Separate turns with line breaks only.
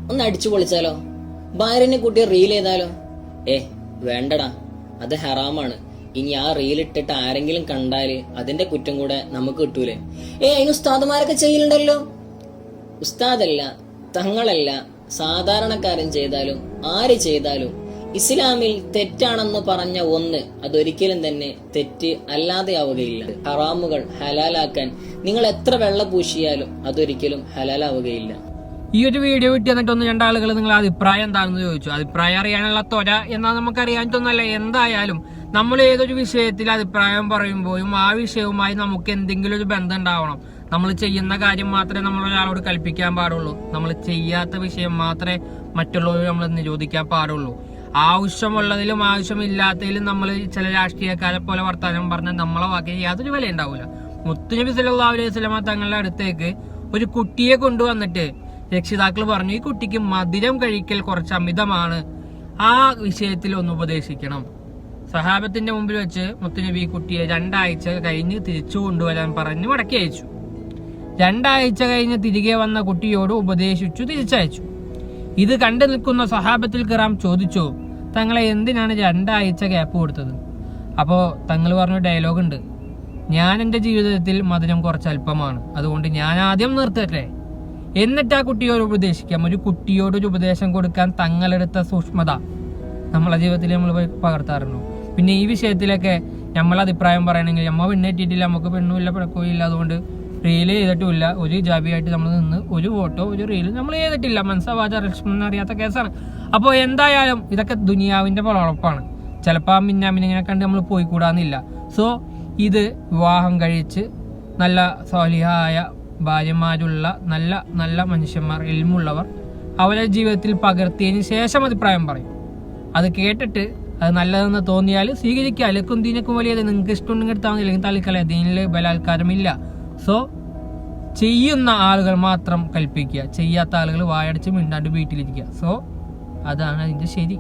ഒന്ന് അടിച്ചു പൊളിച്ചാലോ? ഭാര്യനെ കൂട്ടി റീൽ ചെയ്താലോ? വേണ്ടടാ, അത് ഹറാമാണ്. ഇനി ആ റീൽ ഇട്ടിട്ട് ആരെങ്കിലും കണ്ടാല് അതിന്റെ കുറ്റം കൂടെ നമുക്ക് കിട്ടൂലേ? അതിന് ഉസ്താദുമാരൊക്കെ ചെയ്യലുണ്ടല്ലോ. ഉസ്താദല്ല, തങ്ങളല്ല, സാധാരണക്കാരൻ ചെയ്താലും ആര് ചെയ്താലും ഇസ്ലാമിൽ തെറ്റാണെന്ന് പറഞ്ഞ ഒന്ന് അതൊരിക്കലും തന്നെ തെറ്റ് അല്ലാതെയാവുകയില്ല. ഹറാമുകൾ ഹലാലാക്കാൻ നിങ്ങൾ എത്ര വെള്ളം പൂശിയാലും അതൊരിക്കലും ഹലാലാവുകയില്ല.
ഈ ഒരു വീഡിയോ വിട്ട് എന്നിട്ട് ഒന്ന് രണ്ടാളുകൾ നിങ്ങൾ അഭിപ്രായം എന്താണെന്ന് ചോദിച്ചു. അഭിപ്രായം അറിയാനുള്ള ത്വര എന്നാൽ നമുക്ക് അറിയാനിട്ടൊന്നല്ല. എന്തായാലും നമ്മൾ ഏതൊരു വിഷയത്തിൽ അഭിപ്രായം പറയുമ്പോഴും ആ വിഷയവുമായി നമുക്ക് എന്തെങ്കിലും ഒരു ബന്ധം ഉണ്ടാവണം. നമ്മൾ ചെയ്യുന്ന കാര്യം മാത്രമേ നമ്മൾ ഒരാളോട് കൽപ്പിക്കാൻ പാടുള്ളൂ. നമ്മൾ ചെയ്യാത്ത വിഷയം മാത്രമേ മറ്റുള്ളവരോട് നമ്മൾ നിരോധിക്കാൻ പാടുള്ളൂ. ആവശ്യമുള്ളതിലും ആവശ്യമില്ലാത്തതിലും നമ്മൾ ചില രാഷ്ട്രീയക്കാരെ പോലെ വർത്തമാനം പറഞ്ഞാൽ നമ്മളെ വാക്കിന് യാതൊരു വില ഉണ്ടാവില്ല. മുത്തുനബി സല്ലല്ലാഹു അലൈഹി വസല്ലമ തങ്ങളുടെ അടുത്തേക്ക് ഒരു കുട്ടിയെ കൊണ്ടുവന്നിട്ട് രക്ഷിതാക്കൾ പറഞ്ഞു, ഈ കുട്ടിക്ക് മധുരം കഴിക്കൽ കുറച്ച് അമിതമാണ്, ആ വിഷയത്തിൽ ഒന്ന് ഉപദേശിക്കണം. സഹാബത്തിന്റെ മുമ്പിൽ വെച്ച് മുത്തുനബി കുട്ടിയെ 2 ആഴ്ച കഴിഞ്ഞ് തിരിച്ചു കൊണ്ടുവരാൻ പറഞ്ഞ് മടക്കി അയച്ചു. 2 ആഴ്ച കഴിഞ്ഞ് തിരികെ വന്ന കുട്ടിയോട് ഉപദേശിച്ചു തിരിച്ചയച്ചു. ഇത് കണ്ടു നിൽക്കുന്ന സഹാബത്തിൽ കിറാം ചോദിച്ചു, തങ്ങളെ എന്തിനാണ് 2 ആഴ്ച ഗ്യാപ്പ് കൊടുത്തത്? അപ്പോൾ തങ്ങൾ പറഞ്ഞ ഡയലോഗ് ഉണ്ട്, ഞാൻ എൻ്റെ ജീവിതത്തിൽ മധുരം കുറച്ച് അല്പമാണ്, അതുകൊണ്ട് ഞാൻ ആദ്യം നിർത്തട്ടെ, എന്നിട്ട് ആ കുട്ടിയോട് ഉപദേശിക്കാം. ഒരു കുട്ടിയോട് ഒരു ഉപദേശം കൊടുക്കാൻ തങ്ങളെടുത്ത സൂക്ഷ്മത നമ്മളെ ജീവിതത്തിൽ നമ്മൾ പകർത്താറുണ്ടോ? പിന്നെ ഈ വിഷയത്തിലൊക്കെ നമ്മൾ അഭിപ്രായം പറയണമെങ്കിൽ നമ്മൾ പെണ്ണെറ്റിയിട്ടില്ല, നമുക്ക് പെണ്ണുമില്ല, പിഴക്കമില്ല, അതുകൊണ്ട് റീല് ചെയ്തിട്ടുമില്ല. ഒരു ജാബിയായിട്ട് നമ്മൾ നിന്ന് ഒരു ഫോട്ടോ ഒരു റീല് നമ്മൾ ചെയ്തിട്ടില്ല. മനസ്സാവാച ലക്ഷ്മണൻ അറിയാത്ത കേസാണ്. അപ്പോൾ എന്തായാലും ഇതൊക്കെ ദുനിയാവിന്റെ വളപ്പാണ്. ചിലപ്പോൾ മിന്നാമിനിങ്ങനെ കണ്ട് നമ്മൾ പോയിക്കൂടാന്നില്ല. സോ ഇത് വിവാഹം കഴിച്ച് നല്ല സ്വാലിഹായ ഭാര്യമാരുള്ള നല്ല നല്ല മനുഷ്യന്മാർ, ഇൽമുള്ളവർ അവരുടെ ജീവിതത്തിൽ പകർത്തിയതിന് ശേഷം അഭിപ്രായം പറയും. അത് കേട്ടിട്ട് അത് നല്ലതെന്ന് തോന്നിയാൽ സ്വീകരിക്കുക. അലക്കും ദീനക്കും വലിയത് നിങ്ങൾക്ക് ഇഷ്ടമുണ്ടെങ്കിൽ എടുത്താൽ മതി, അല്ലെങ്കിൽ തള്ളിക്കളയ. ദീനിൽ ബലാത്കാരമില്ല. സോ ചെയ്യുന്ന ആളുകൾ മാത്രം കൽപ്പിക്കുക, ചെയ്യാത്ത ആളുകൾ വായടച്ച് മിണ്ടാണ്ട് വീട്ടിലിരിക്കുക. സോ അതാണ് അതിൻ്റെ ശരി.